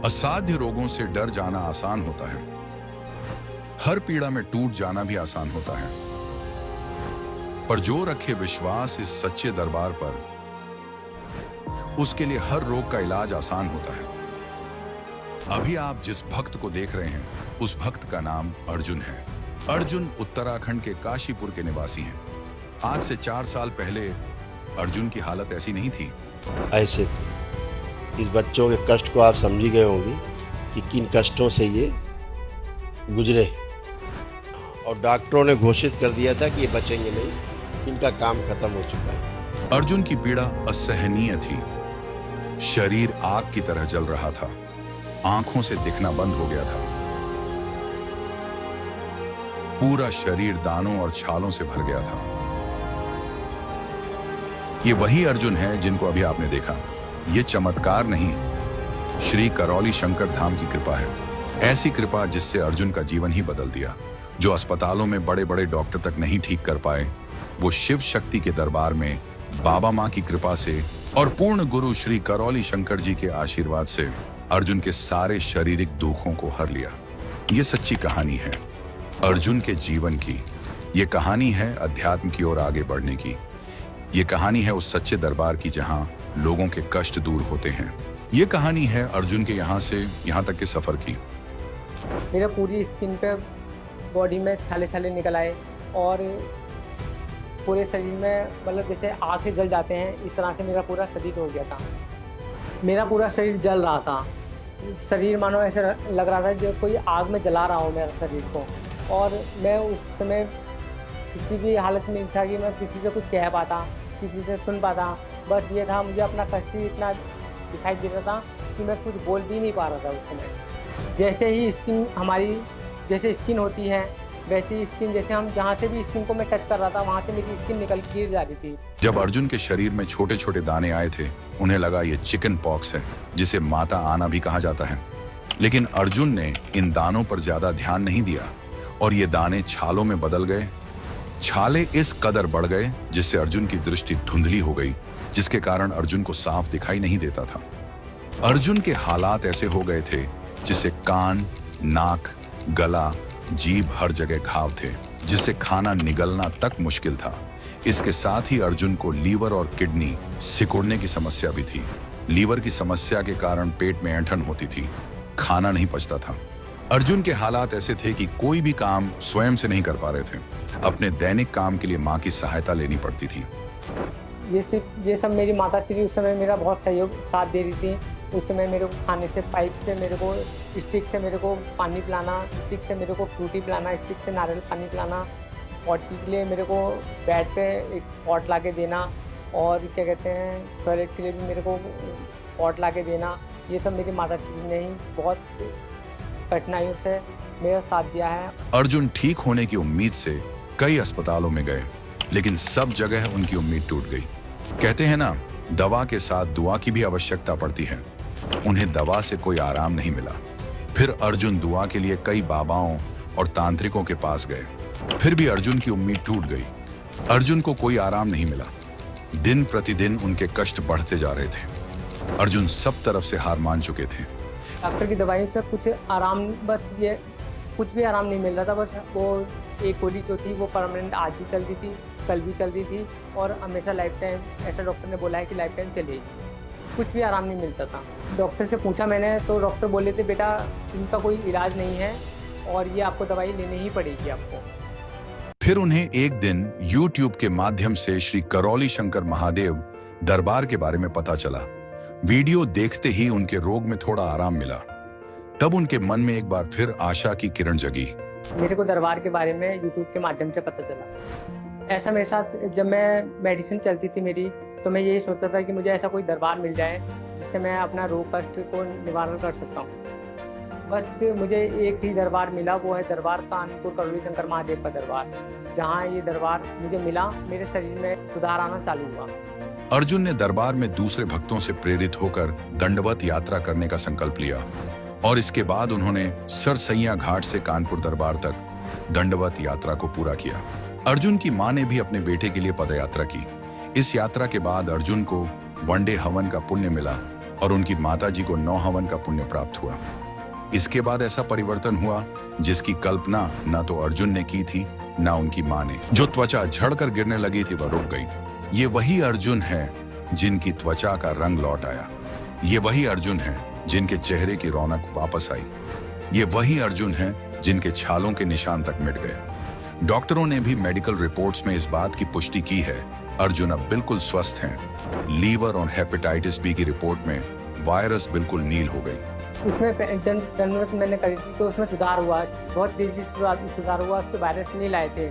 असाध्य रोगों से डर जाना आसान होता है, हर पीड़ा में टूट जाना भी आसान होता है, पर जो रखे विश्वास इस सच्चे दरबार पर, उसके लिए हर रोग का इलाज आसान होता है। अभी आप जिस भक्त को देख रहे हैं, उस भक्त का नाम अर्जुन है। अर्जुन उत्तराखंड के काशीपुर के निवासी हैं। आज से 4 साल पहले अर्जुन की हालत ऐसी नहीं थी। ऐसे थे। इस बच्चों के कष्ट को आप समझ ही गए होंगे कि किन कष्टों से ये गुजरे, और डॉक्टरों ने घोषित कर दिया था कि ये बचेंगे नहीं, इनका काम खत्म हो चुका है। अर्जुन की पीड़ा असहनीय थी। शरीर आग की तरह जल रहा था, आंखों से दिखना बंद हो गया था, पूरा शरीर दानों और छालों से भर गया था। ये वही अर्जुन है जिनको अभी आपने देखा। ये चमत्कार नहीं, श्री करौली शंकर धाम की कृपा है। ऐसी कृपा जिससे अर्जुन का जीवन ही बदल दिया। जो अस्पतालों में बड़े बड़े डॉक्टर तक नहीं ठीक कर पाए, वो शिव शक्ति के दरबार में बाबा माँ की कृपा से और पूर्ण गुरु श्री करौली शंकर जी के आशीर्वाद से अर्जुन के सारे शारीरिक दुखों को हर लिया। ये सच्ची कहानी है अर्जुन के जीवन की। ये कहानी है अध्यात्म की ओर आगे बढ़ने की। ये कहानी है उस सच्चे दरबार की जहां लोगों के कष्ट दूर होते हैं। ये कहानी है अर्जुन के यहाँ से यहाँ तक के सफर की। मेरा पूरी स्किन पे, बॉडी में छाले छाले निकल आए और पूरे शरीर में मतलब जैसे आँखें जल जाते हैं, इस तरह से मेरा पूरा शरीर हो गया था। मेरा पूरा शरीर जल रहा था। शरीर मानो ऐसे लग रहा था जब कोई आग में जला रहा हो मेरा शरीर को। और मैं उस समय किसी भी हालत में नहीं था कि मैं किसी से कुछ कह पाता, किसी से सुन पाता। बस ये था, मुझे अपना कष्ट ही इतना दिखाई दे रहा था कि मैं कुछ बोल भी नहीं पा रहा था उस समय। जैसे ही स्किन हमारी जैसे स्किन होती है, वैसी स्किन जैसे हम जहाँ से भी स्किन को मैं टच कर रहा था, वहाँ से मेरी स्किन निकल गिर जा रही थी। जब अर्जुन के शरीर में छोटे छोटे दाने आए थे, उन्हें लगा ये चिकन पॉक्स है, जिसे माता आना भी कहा जाता है। लेकिन अर्जुन ने इन दानों पर ज्यादा ध्यान नहीं दिया और ये दाने छालों में बदल गए। छाले इस कदर बढ़ गए जिससे अर्जुन की दृष्टि धुंधली हो गई, जिसके कारण अर्जुन को साफ दिखाई नहीं देता था। अर्जुन के हालात ऐसे हो गए थे जिससे कान, नाक, गला, जीभ हर जगह घाव थे, जिससे खाना निगलना तक मुश्किल था। इसके साथ ही अर्जुन को लीवर और किडनी सिकुड़ने की समस्या भी थी। लीवर की समस्या के कारण पेट में ऐंठन होती थी, खाना नहीं पचता था। अर्जुन के हालात ऐसे थे कि कोई भी काम स्वयं से नहीं कर पा रहे थे। अपने दैनिक काम के लिए माँ की सहायता लेनी पड़ती थी। ये सब मेरी माता श्री उस समय मेरा बहुत सहयोग साथ दे रही थी। उस समय मेरे को खाने से, पाइप से, मेरे को स्टिक से मेरे को पानी पिलाना, स्टिक से मेरे को फ्रूटी पिलाना, स्टिक से नारियल पानी पिलाना, पॉटी के लिए मेरे को बेड पे एक पॉट ला के देना, और क्या कहते हैं टॉयलेट के लिए भी मेरे को पॉट ला के देना। ये सब मेरी माता श्री ने ही बहुत कठिनाइयों से मेरा साथ दिया है। अर्जुन ठीक होने की उम्मीद से कई अस्पतालों में गए, लेकिन सब जगह उनकी उम्मीद टूट गई। कहते हैं ना, दवा के साथ दुआ की भी आवश्यकता पड़ती है। उन्हें दवा से कोई आराम नहीं मिला। फिर अर्जुन दुआ के लिए कई बाबाओं और तांत्रिकों के पास गए, फिर भी अर्जुन की उम्मीद टूट गई। अर्जुन को कोई आराम नहीं मिला। दिन प्रतिदिन उनके कष्ट बढ़ते जा रहे थे। अर्जुन सब तरफ से हार मान चुके थे। डॉक्टर की दवाई से कुछ आराम, बस ये कुछ भी आराम नहीं मिल रहा था। बस वो एक गोली जो थी वो परमानेंट आज भी चल रही थी, कल भी चल रही थी, और हमेशा लाइफ टाइम, ऐसा डॉक्टर ने बोला है कि लाइफ टाइम चलेगी। कुछ भी आराम नहीं मिलता था। डॉक्टर से पूछा मैंने, तो डॉक्टर बोले थे बेटा इनका कोई इलाज नहीं है और ये आपको दवाई लेनी ही पड़ेगी आपको। फिर उन्हें एक दिन YouTube के माध्यम से श्री करौली शंकर महादेव दरबार के बारे में पता चला। वीडियो देखते ही उनके रोग में थोड़ा आराम मिला। तब उनके मन में एक बार फिर आशा की किरण जगी। मेरे को दरबार के बारे में YouTube के माध्यम से पता चला। ऐसा मेरे साथ जब मैं मेडिसिन चलती थी मेरी, तो मैं यही सोचता था कि मुझे ऐसा कोई दरबार मिल जाए जिससे मैं अपना रोग कष्ट को निवारण कर सकता हूँ। बस मुझे एक ही दरबार मिला, वो है दरबार कानपुर करौली शंकर महादेव का दरबार। जहाँ ये दरबार मुझे मिला, मेरे शरीर में सुधार आना चालू हुआ। अर्जुन ने दरबार में दूसरे भक्तों से प्रेरित होकर दंडवत यात्रा करने का संकल्प लिया, और इसके बाद उन्होंने सरसैया घाट से कानपुर दरबार तक दंडवत यात्रा को पूरा किया। अर्जुन की मां ने भी अपने बेटे के लिए पदयात्रा की। इस यात्रा के बाद अर्जुन को वनडे हवन का पुण्य मिला और उनकी माताजी को 9 हवन का पुण्य प्राप्त हुआ। इसके बाद ऐसा परिवर्तन हुआ जिसकी कल्पना न तो अर्जुन ने की थी न उनकी मां ने। जो त्वचा झड़कर गिरने लगी थी वह रुक गई। ये वही अर्जुन है जिनकी त्वचा का रंग लौट आया। ये वही अर्जुन है जिनके चेहरे की रौनक वापस आई। ये वही अर्जुन है जिनके छालों के निशान तक मिट गए। डॉक्टरों ने भी मेडिकल रिपोर्ट्स में इस बात की पुष्टि की है, अर्जुन अब बिल्कुल स्वस्थ हैं। लीवर और हेपेटाइटिस बी की रिपोर्ट में वायरस बिल्कुल नील हो गई। उसमें जनवरी मैंने करी थी तो उसमें सुधार हुआ, बहुत तेजी से सुधार हुआ। उसके वायरस नहीं लाए थे,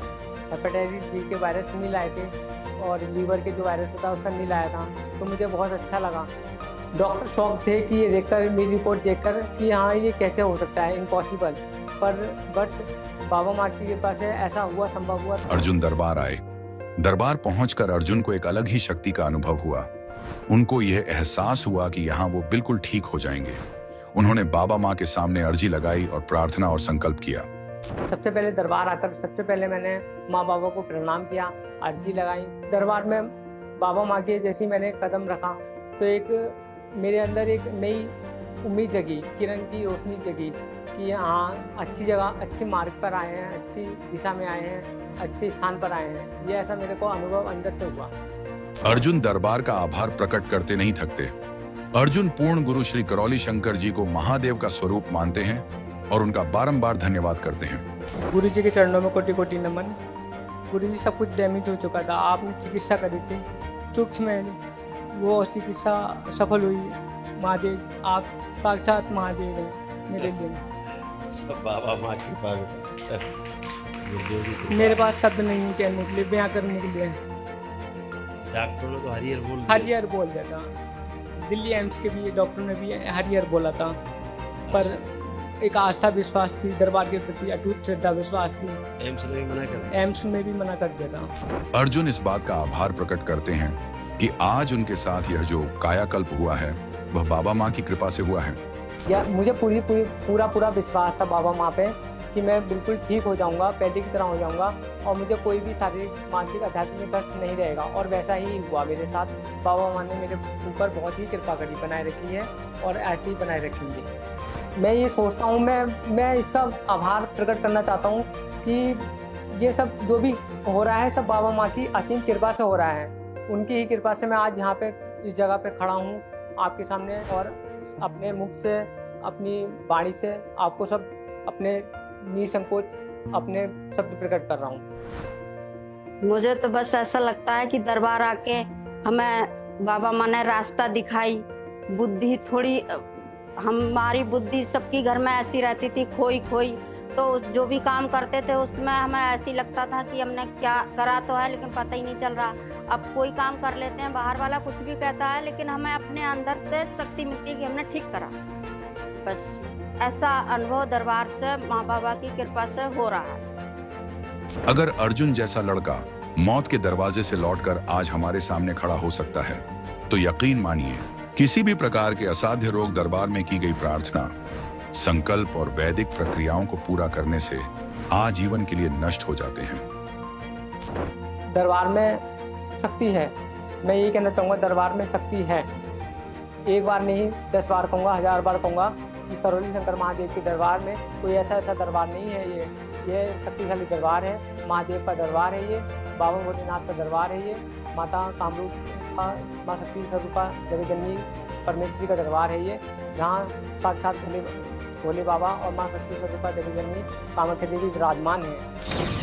हेपेटाइटिस बी के वायरस नहीं लाए थे और लीवर के जो वायरस था उसका नहीं लाया था, तो मुझे बहुत अच्छा लगा। डॉक्टर शॉक थे कि ये देखकर, मेरी रिपोर्ट देखकर कि हाँ ये कैसे हो सकता है, इम्पॉसिबल, बट बाबा माँ की कृपा से ऐसा हुआ, संभव हुआ। अर्जुन दरबार आए। दरबार पहुंचकर अर्जुन को एक अलग ही शक्ति का अनुभव हुआ। उनको यह एहसास हुआ कि यहाँ वो बिल्कुल ठीक हो जाएंगे। उन्होंने बाबा माँ के सामने अर्जी लगाई और प्रार्थना और संकल्प किया। सबसे पहले दरबार आकर सबसे पहले मैंने माँ बाबा को प्रणाम किया, अर्जी लगाई। दरबार में बाबा माँ के जैसी मैंने कदम रखा तो एक मेरे अंदर एक नई उम्मीद जगी, किरण की रोशनी जगी कि हाँ अच्छी जगह, अच्छे मार्ग पर आए हैं, अच्छी दिशा में आए हैं, अच्छे स्थान पर आए हैं। ये ऐसा मेरे को अनुभव अंदर से हुआ। अर्जुन दरबार का आभार प्रकट करते नहीं थकते। अर्जुन पूर्ण गुरु श्री करौली शंकर जी को महादेव का स्वरूप मानते हैं और उनका बारंबार धन्यवाद करते हैं। गुरु जी के चरणों में कोटि कोटि नमन। गुरु जी सब कुछ डैमेज हो चुका था, आपने चिकित्सा करी थी, चुक्स में वो चिकित्सा सफल हुई। महादेव, आप साक्षात महादेव हैं मेरे लिए। सब बाबा माँ की कृपा गुरुदेव की कृपा। मेरे पास शब्द नहीं है कहने के लिए, बयां करने के लिए। डॉक्टरों ने तो हरियर बोल दिया। हरियर बोल दिया था, दिल्ली एम्स के भी डॉक्टर ने भी हरियर बोला था, पर एक आस्था विश्वास थी, दरबार के प्रति अटूट श्रद्धा विश्वास थी। एम्स ने भी मना कर दिया। एम्स में भी मना कर दिया था। अर्जुन इस बात का आभार प्रकट करते हैं कि आज उनके साथ यह जो कायाकल्प हुआ है वह बाबा माँ की कृपा से हुआ है। या मुझे पूरा विश्वास था बाबा माँ पे कि मैं बिल्कुल ठीक हो जाऊंगा, पहले की तरह हो जाऊंगा और मुझे कोई भी शारीरिक, मानसिक, आध्यात्मिक कष्ट नहीं रहेगा। और वैसा ही हुआ मेरे साथ। बाबा माँ ने मेरे ऊपर बहुत ही कृपा करी, बनाए रखी है और ऐसे ही बनाए रखेंगे। मैं ये सोचता हूँ, मैं इसका आभार प्रकट करना चाहता हूँ कि ये सब जो भी हो रहा है सब बाबा माँ की असीम कृपा से हो रहा है। उनकी ही कृपा से मैं आज यहाँ पे इस जगह पे खड़ा हूँ आपके सामने और अपने मुख से, अपनी वाणी से आपको सब अपने निसंकोच अपने शब्द प्रकट कर रहा हूँ। मुझे तो बस ऐसा लगता है कि दरबार आके हमें बाबा माँ ने रास्ता दिखाई। बुद्धि थोड़ी, हमारी बुद्धि सबकी घर में ऐसी रहती थी खोई, तो जो भी काम करते थे उसमें हमें ऐसी लगता था कि हमने क्या करा तो है लेकिन पता ही नहीं चल रहा। अब कोई काम कर लेते हैं, बाहर वाला कुछ भी कहता है लेकिन हमें अपने अंदर से शक्ति मिलती है कि हमने ठीक करा। बस ऐसा अनुभव दरबार से माँ बाबा की कृपा से हो रहा है। अगर अर्जुन जैसा लड़का मौत के दरवाजे से लौटकर आज हमारे सामने खड़ा हो सकता है तो यकीन मानिए किसी भी प्रकार के असाध्य रोग दरबार में की गई प्रार्थना, संकल्प और वैदिक प्रक्रियाओं को पूरा करने से आजीवन के लिए नष्ट हो जाते हैं। दरबार में शक्ति है। मैं ये कहना चाहूँगा, दरबार में शक्ति है। एक बार नहीं, 10 बार कहूँगा, 1000 बार कहूँगा कि करौली शंकर महादेव के दरबार में कोई ऐसा दरबार नहीं है। ये शक्तिशाली दरबार है, महादेव का दरबार है, ये बाबा भोलेनाथ का दरबार है, ये माता कामरूप का, माँ शक्ति स्वरूपा जगजननी परमेश्वरी का दरबार है, ये जहाँ साक्षात भोले बाबा और माँ शक्ति स्वरूपा जगजननी कामाख्या देवी विराजमान है।